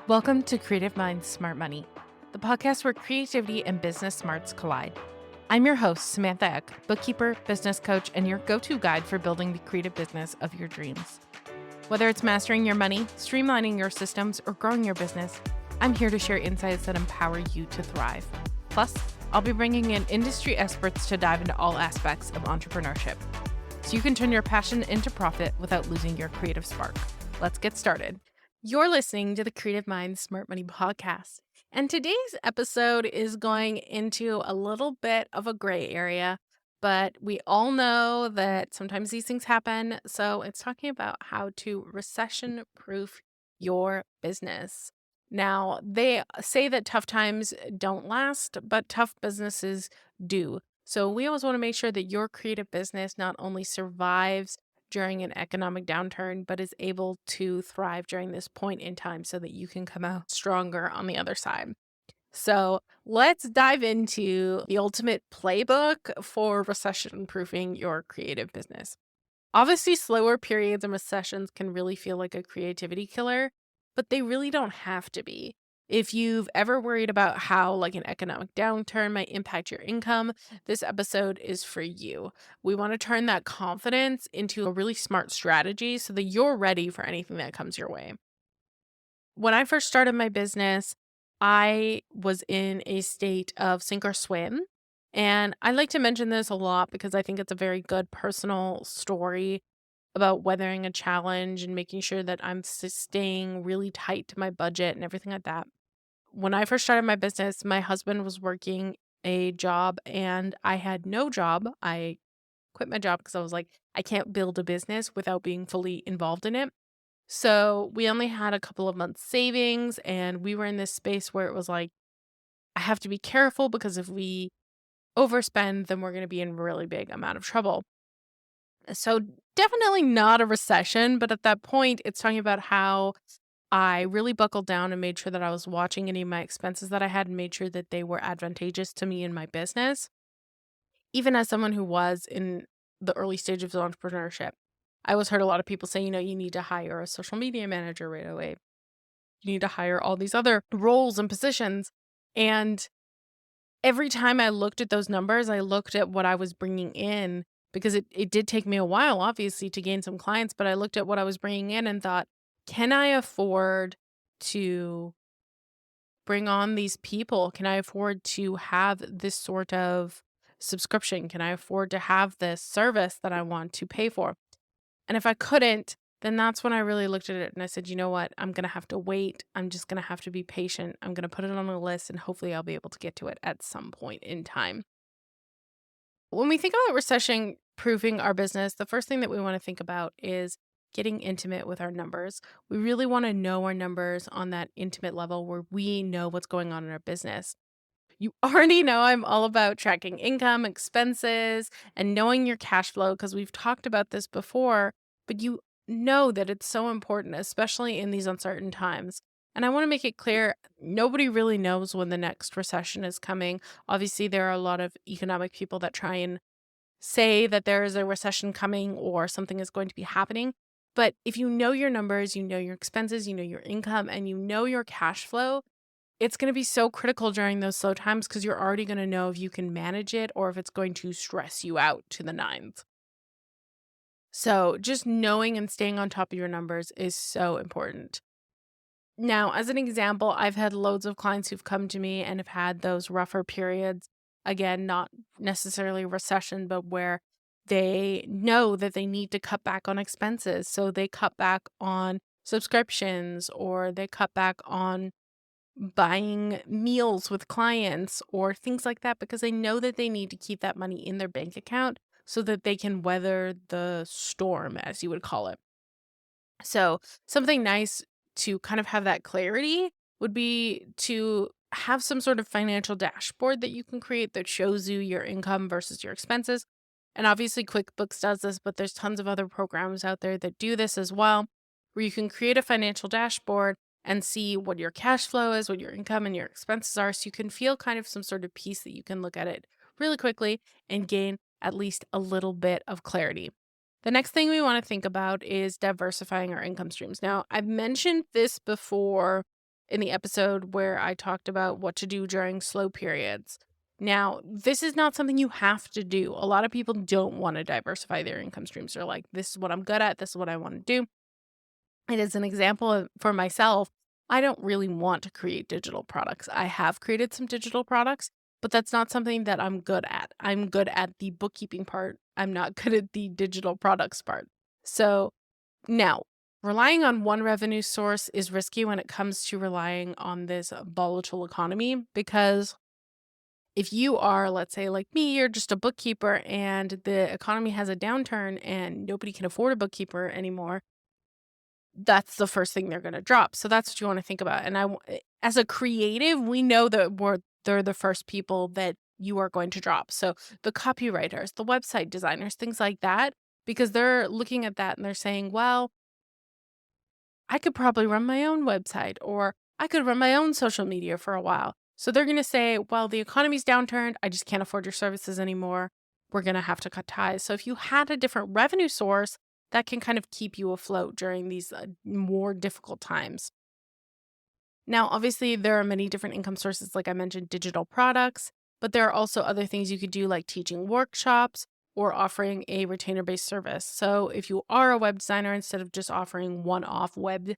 Welcome to Creative Minds Smart Money, the podcast where creativity and business smarts collide. I'm your host, Samantha Eck, bookkeeper, business coach, and your go-to guide for building the creative business of your dreams. Whether it's mastering your money, streamlining your systems, or growing your business, I'm here to share insights that empower you to thrive. Plus, I'll be bringing in industry experts to dive into all aspects of entrepreneurship, so you can turn your passion into profit without losing your creative spark. Let's get started. You're listening to the Creative Minds Smart Money podcast, and today's episode is going into a little bit of a gray area, but we all know that sometimes these things happen. So it's talking about how to recession-proof your business. Now, they say that tough times don't last, but tough businesses do. So we always want to make sure that your creative business not only survives during an economic downturn, but is able to thrive during this point in time so that you can come out stronger on the other side. So let's dive into the ultimate playbook for recession proofing your creative business. Obviously, slower periods and recessions can really feel like a creativity killer, but they really don't have to be. If you've ever worried about how like an economic downturn might impact your income, this episode is for you. We want to turn that confidence into a really smart strategy so that you're ready for anything that comes your way. When I first started my business, I was in a state of sink or swim. And I like to mention this a lot because I think it's a very good personal story about weathering a challenge and making sure that I'm staying really tight to my budget and everything like that. When I first started my business, my husband was working a job and I had no job. I quit my job because I was like, I can't build a business without being fully involved in it. So we only had a couple of months savings and we were in this space where it was like, I have to be careful because if we overspend, then we're going to be in a really big amount of trouble. So definitely not a recession, but at that point, it's talking about how I really buckled down and made sure that I was watching any of my expenses that I had and made sure that they were advantageous to me in my business. Even as someone who was in the early stages of entrepreneurship, I always heard a lot of people say, you need to hire a social media manager right away. You need to hire all these other roles and positions. And every time I looked at those numbers, I looked at what I was bringing in because it did take me a while, obviously, to gain some clients. But I looked at what I was bringing in and thought, can I afford to bring on these people? Can I afford to have this sort of subscription? Can I afford to have this service that I want to pay for? And if I couldn't, then that's when I really looked at it and I said, you know what? I'm going to have to wait. I'm just going to have to be patient. I'm going to put it on a list and hopefully I'll be able to get to it at some point in time. When we think about recession proofing our business, the first thing that we want to think about is getting intimate with our numbers. We really want to know our numbers on that intimate level where we know what's going on in our business. You already know I'm all about tracking income, expenses, and knowing your cash flow because we've talked about this before, but you know that it's so important, especially in these uncertain times. And I want to make it clear nobody really knows when the next recession is coming. Obviously, there are a lot of economic people that try and say that there is a recession coming or something is going to be happening. But if you know your numbers, you know your expenses, you know your income, and you know your cash flow, it's going to be so critical during those slow times because you're already going to know if you can manage it or if it's going to stress you out to the nines. So just knowing and staying on top of your numbers is so important. Now, as an example, I've had loads of clients who've come to me and have had those rougher periods. Again, not necessarily recession, but where they know that they need to cut back on expenses. So they cut back on subscriptions or they cut back on buying meals with clients or things like that because they know that they need to keep that money in their bank account so that they can weather the storm, as you would call it. So, something nice to kind of have that clarity would be to have some sort of financial dashboard that you can create that shows you your income versus your expenses. And obviously, QuickBooks does this, but there's tons of other programs out there that do this as well, where you can create a financial dashboard and see what your cash flow is, what your income and your expenses are. So you can feel kind of some sort of piece that you can look at it really quickly and gain at least a little bit of clarity. The next thing we want to think about is diversifying our income streams. Now, I've mentioned this before in the episode where I talked about what to do during slow periods. Now, this is not something you have to do. A lot of people don't want to diversify their income streams. They're like, this is what I'm good at. This is what I want to do. And as an example for myself, I don't really want to create digital products. I have created some digital products, but that's not something that I'm good at. I'm good at the bookkeeping part. I'm not good at the digital products part. So now, relying on one revenue source is risky when it comes to relying on this volatile economy because if you are, let's say, like me, you're just a bookkeeper and the economy has a downturn and nobody can afford a bookkeeper anymore, that's the first thing they're going to drop. So that's what you want to think about. And as a creative, we know that they're the first people that you are going to drop. So the copywriters, the website designers, things like that, because they're looking at that and they're saying, well, I could probably run my own website or I could run my own social media for a while. So they're going to say, well, the economy's downturned. I just can't afford your services anymore. We're going to have to cut ties. So if you had a different revenue source, that can kind of keep you afloat during these more difficult times. Now, obviously, there are many different income sources, like I mentioned, digital products, but there are also other things you could do, like teaching workshops or offering a retainer based service. So if you are a web designer, instead of just offering one off web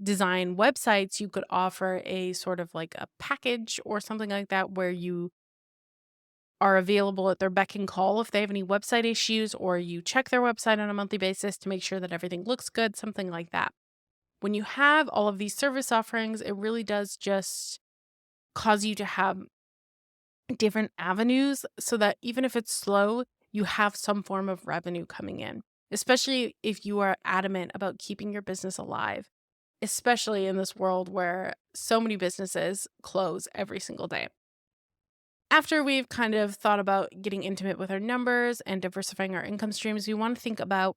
design websites, you could offer a sort of like a package or something like that where you are available at their beck and call if they have any website issues, or you check their website on a monthly basis to make sure that everything looks good, something like that. When you have all of these service offerings, it really does just cause you to have different avenues so that even if it's slow, you have some form of revenue coming in, especially if you are adamant about keeping your business alive, especially in this world where so many businesses close every single day. After we've kind of thought about getting intimate with our numbers and diversifying our income streams, we want to think about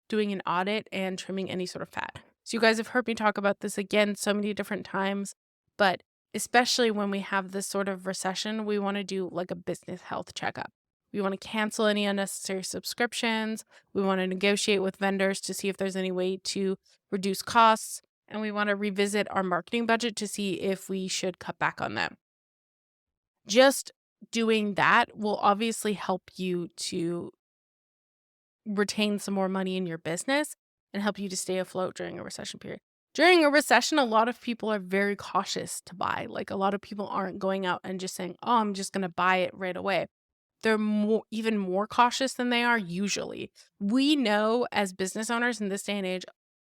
doing an audit and trimming any sort of fat. So you guys have heard me talk about this again so many different times, but especially when we have this sort of recession, we want to do like a business health checkup. We want to cancel any unnecessary subscriptions. We want to negotiate with vendors to see if there's any way to reduce costs. And we want to revisit our marketing budget to see if we should cut back on them. Just doing that will obviously help you to retain some more money in your business and help you to stay afloat during a recession period. During a recession, a lot of people are very cautious to buy. Like a lot of people aren't going out and just saying, oh, I'm just going to buy it right away. They're even more cautious than they are usually. We know as business owners in this day and age,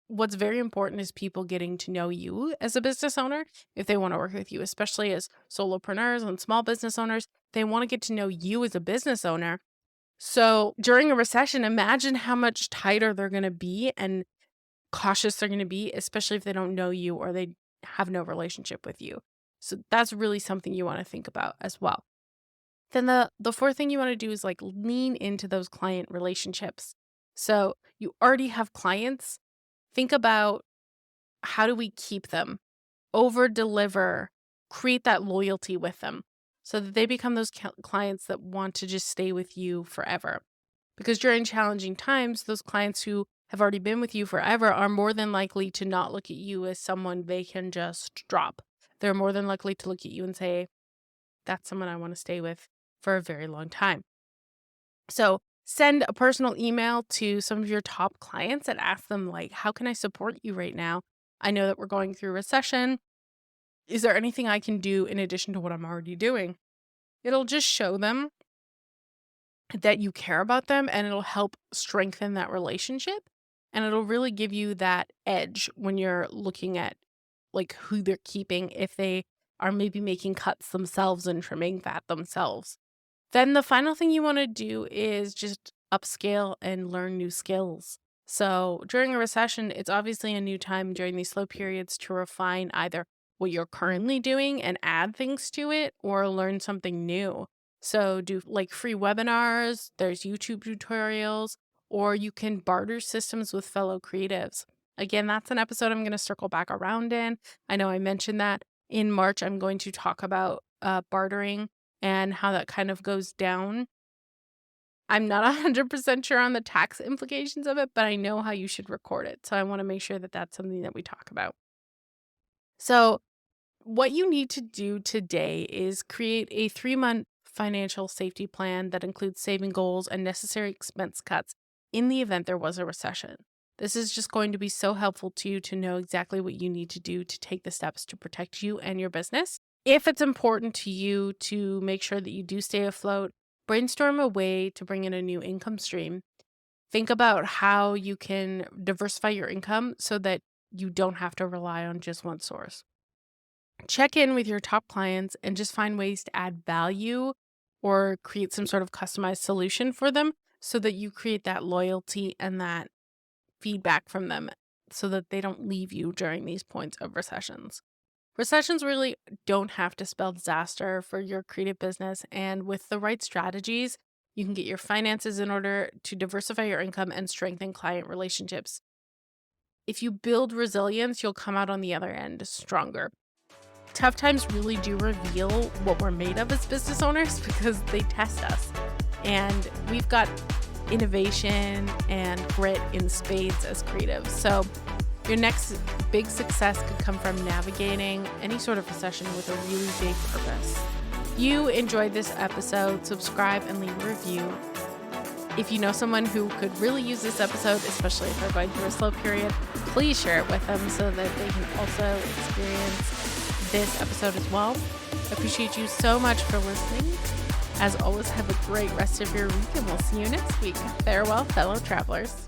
what's very important is people getting to know you as a business owner if they want to work with you, especially as solopreneurs and small business owners. They want to get to know you as a business owner. So during a recession, imagine how much tighter they're going to be and cautious they're going to be, especially if they don't know you or they have no relationship with you. So that's really something you want to think about as well. Then the fourth thing you want to do is like lean into those client relationships. So you already have clients. Think about how do we keep them, over deliver, create that loyalty with them so that they become those clients that want to just stay with you forever. Because during challenging times, those clients who have already been with you forever are more than likely to not look at you as someone they can just drop. They're more than likely to look at you and say, that's someone I want to stay with for a very long time. So send a personal email to some of your top clients and ask them, like, how can I support you right now? I know that we're going through a recession. Is there anything I can do in addition to what I'm already doing? It'll just show them that you care about them and it'll help strengthen that relationship. And it'll really give you that edge when you're looking at like who they're keeping if they are maybe making cuts themselves and trimming fat themselves. Then the final thing you want to do is just upscale and learn new skills. So during a recession, it's obviously a new time during these slow periods to refine either what you're currently doing and add things to it or learn something new. So do like free webinars, there's YouTube tutorials, or you can barter systems with fellow creatives. Again, that's an episode I'm going to circle back around in. I know I mentioned that in March, I'm going to talk about bartering and how that kind of goes down. I'm not 100% sure on the tax implications of it, but I know how you should record it. So I want to make sure that that's something that we talk about. So What you need to do today is create a 3-month financial safety plan that includes saving goals and necessary expense cuts in the event there was a recession. This is just going to be so helpful to you to know exactly what you need to do to take the steps to protect you and your business. If it's important to you to make sure that you do stay afloat, brainstorm a way to bring in a new income stream. Think about how you can diversify your income so that you don't have to rely on just one source. Check in with your top clients and just find ways to add value or create some sort of customized solution for them so that you create that loyalty and that feedback from them so that they don't leave you during these points of recessions. Recessions really don't have to spell disaster for your creative business, and with the right strategies, you can get your finances in order to diversify your income and strengthen client relationships. If you build resilience, you'll come out on the other end stronger. Tough times really do reveal what we're made of as business owners because they test us. And we've got innovation and grit in spades as creatives. So your next big success could come from navigating any sort of recession with a really big purpose. If you enjoyed this episode, subscribe and leave a review. If you know someone who could really use this episode, especially if they're going through a slow period, please share it with them so that they can also experience this episode as well. I appreciate you so much for listening. As always, have a great rest of your week, and we'll see you next week. Farewell, fellow travelers.